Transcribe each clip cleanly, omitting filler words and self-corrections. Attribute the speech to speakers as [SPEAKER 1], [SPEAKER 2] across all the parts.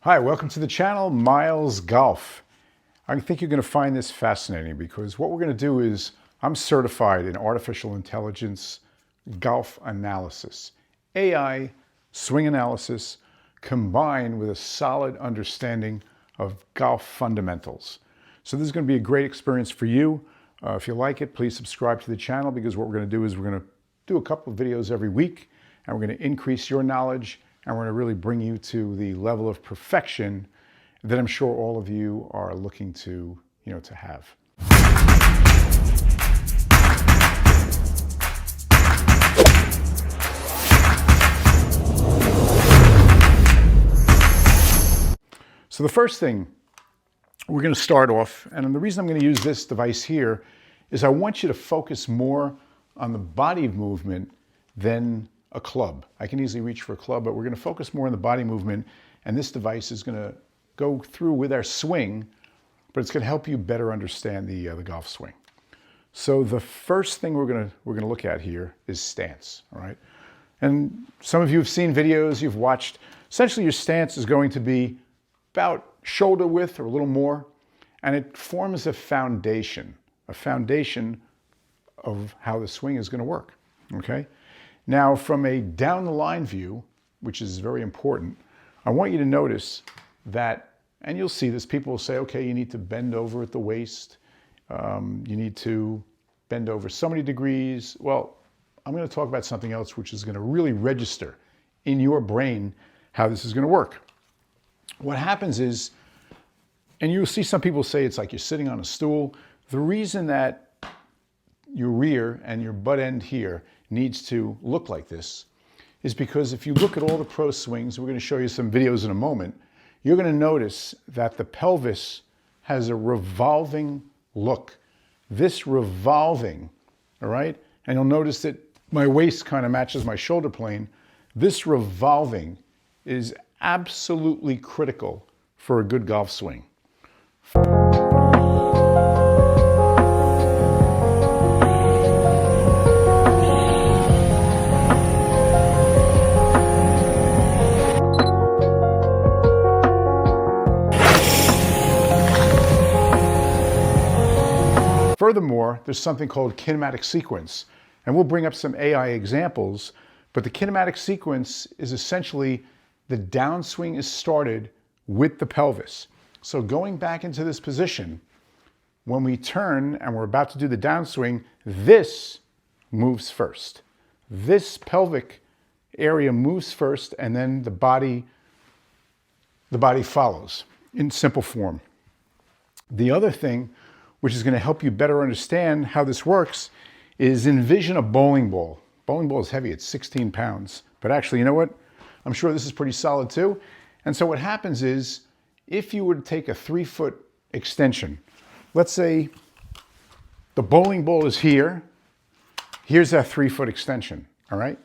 [SPEAKER 1] Hi, welcome to the channel, Myles Golf. I think you're going to find this fascinating because what we're going to do is I'm certified in artificial intelligence golf analysis, AI swing analysis combined with a solid understanding of golf fundamentals. So this is going to be a great experience for you. If you like it, please subscribe to the channel because what we're going to do is we're going to do a couple of videos every week and we're going to increase your knowledge and we're going to really bring you to the level of perfection that I'm sure all of you are looking to have. So the first thing we're going to start off, and the reason I'm going to use this device here is I want you to focus more on the body movement than a club. I can easily reach for a club, but we're going to focus more on the body movement, and this device is going to go through with our swing, but it's going to help you better understand the golf swing. So the first thing we're going to look at here is stance, all right? And some of you have seen videos, you've watched. Essentially, your stance is going to be about shoulder width or a little more, and it forms a foundation of how the swing is going to work, okay? Now, from a down the line view, which is very important, I want you to notice that, and you'll see this, people will say, okay, you need to bend over at the waist, you need to bend over so many degrees. Well, I'm going to talk about something else which is going to really register in your brain how this is going to work. What happens is, and you'll see some people say it's like you're sitting on a stool. The reason that your rear and your butt end here needs to look like this is because if you look at all the pro swings, we're going to show you some videos in a moment, you're going to notice that the pelvis has a revolving look. This revolving, all right, and you'll notice that my waist kind of matches my shoulder plane. This revolving is absolutely critical for a good golf swing. Furthermore, there's something called kinematic sequence, and we'll bring up some AI examples, but the kinematic sequence is essentially the downswing is started with the pelvis. So going back into this position, when we turn and we're about to do the downswing, this moves first. This pelvic area moves first, and then the body follows in simple form. The other thing which is going to help you better understand how this works, is envision a bowling ball. Bowling ball is heavy, it's 16 pounds. But actually, you know what? I'm sure this is pretty solid too. And so what happens is, if you were to take a 3-foot extension, let's say the bowling ball is here, here's that 3-foot extension, all right?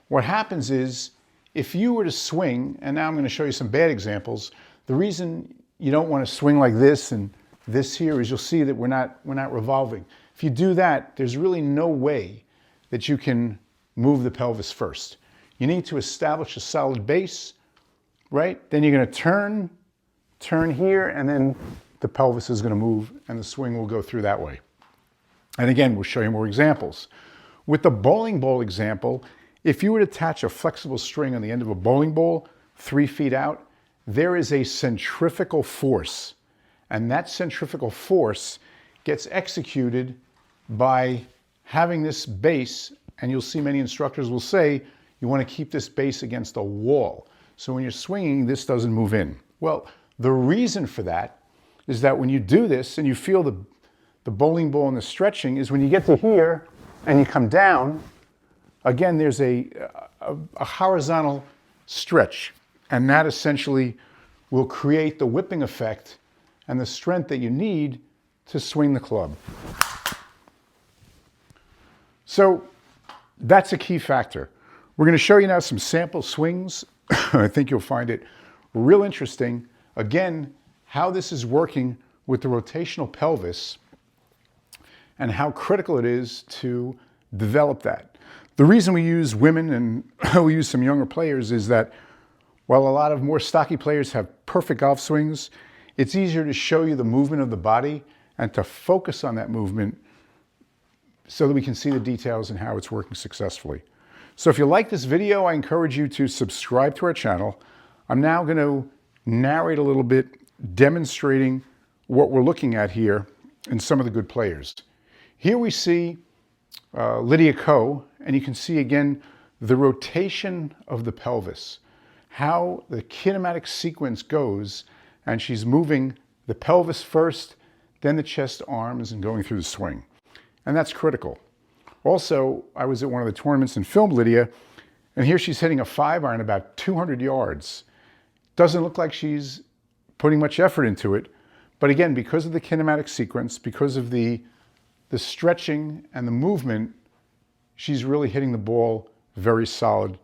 [SPEAKER 1] What happens is, if you were to swing, and now I'm going to show you some bad examples, the reason you don't want to swing like this and this here is you'll see that we're not revolving. If you do that, there's really no way that you can move the pelvis first. You need to establish a solid base, right? Then you're going to turn here, and then the pelvis is going to move and the swing will go through that way. And again, we'll show you more examples. With the bowling ball example, if you would attach a flexible string on the end of a bowling ball 3 feet out, there is a centrifugal force. And that centrifugal force gets executed by having this base, and you'll see many instructors will say, you want to keep this base against a wall. So when you're swinging, this doesn't move in. Well, the reason for that is that when you do this and you feel the bowling ball and the stretching is when you get to here and you come down, again, there's a horizontal stretch, and that essentially will create the whipping effect and the strength that you need to swing the club. So that's a key factor. We're going to show you now some sample swings. I think you'll find it real interesting. Again, how this is working with the rotational pelvis and how critical it is to develop that. The reason we use women and we use some younger players is that While a lot of more stocky players have perfect golf swings, it's easier to show you the movement of the body and to focus on that movement so that we can see the details and how it's working successfully. So if you like this video, I encourage you to subscribe to our channel. I'm now going to narrate a little bit, demonstrating what we're looking at here in some of the good players. Here we see Lydia Ko, and you can see again the rotation of the pelvis, how the kinematic sequence goes, and she's moving the pelvis first, then the chest, arms, and going through the swing. And that's critical. Also, I was at one of the tournaments and filmed Lydia, and here she's hitting a 5-iron about 200 yards. Doesn't look like she's putting much effort into it, but again, because of the kinematic sequence, because of the stretching and the movement, she's really hitting the ball very solid,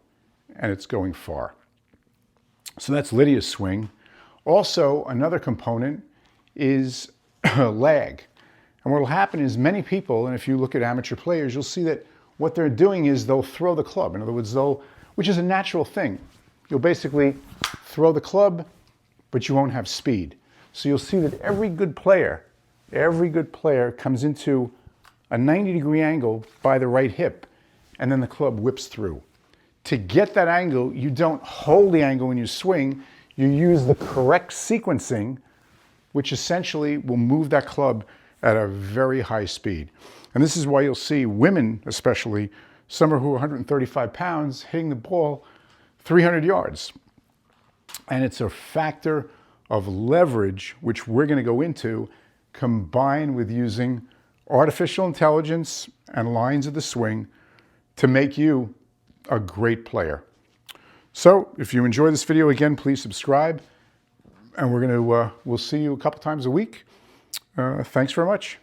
[SPEAKER 1] and it's going far. So that's Lydia's swing. Also, another component is lag. And what will happen is many people, and if you look at amateur players, you'll see that what they're doing is they'll throw the club. In other words, which is a natural thing. You'll basically throw the club, but you won't have speed. So you'll see that every good player comes into a 90-degree angle by the right hip, and then the club whips through. To get that angle, you don't hold the angle when you swing, you use the correct sequencing, which essentially will move that club at a very high speed. And this is why you'll see women, especially, some who are 135 pounds, hitting the ball 300 yards. And it's a factor of leverage, which we're going to go into, combined with using artificial intelligence and lines of the swing to make you a great player. So if you enjoy this video, again, please subscribe, and we'll see you a couple times a week. Thanks very much.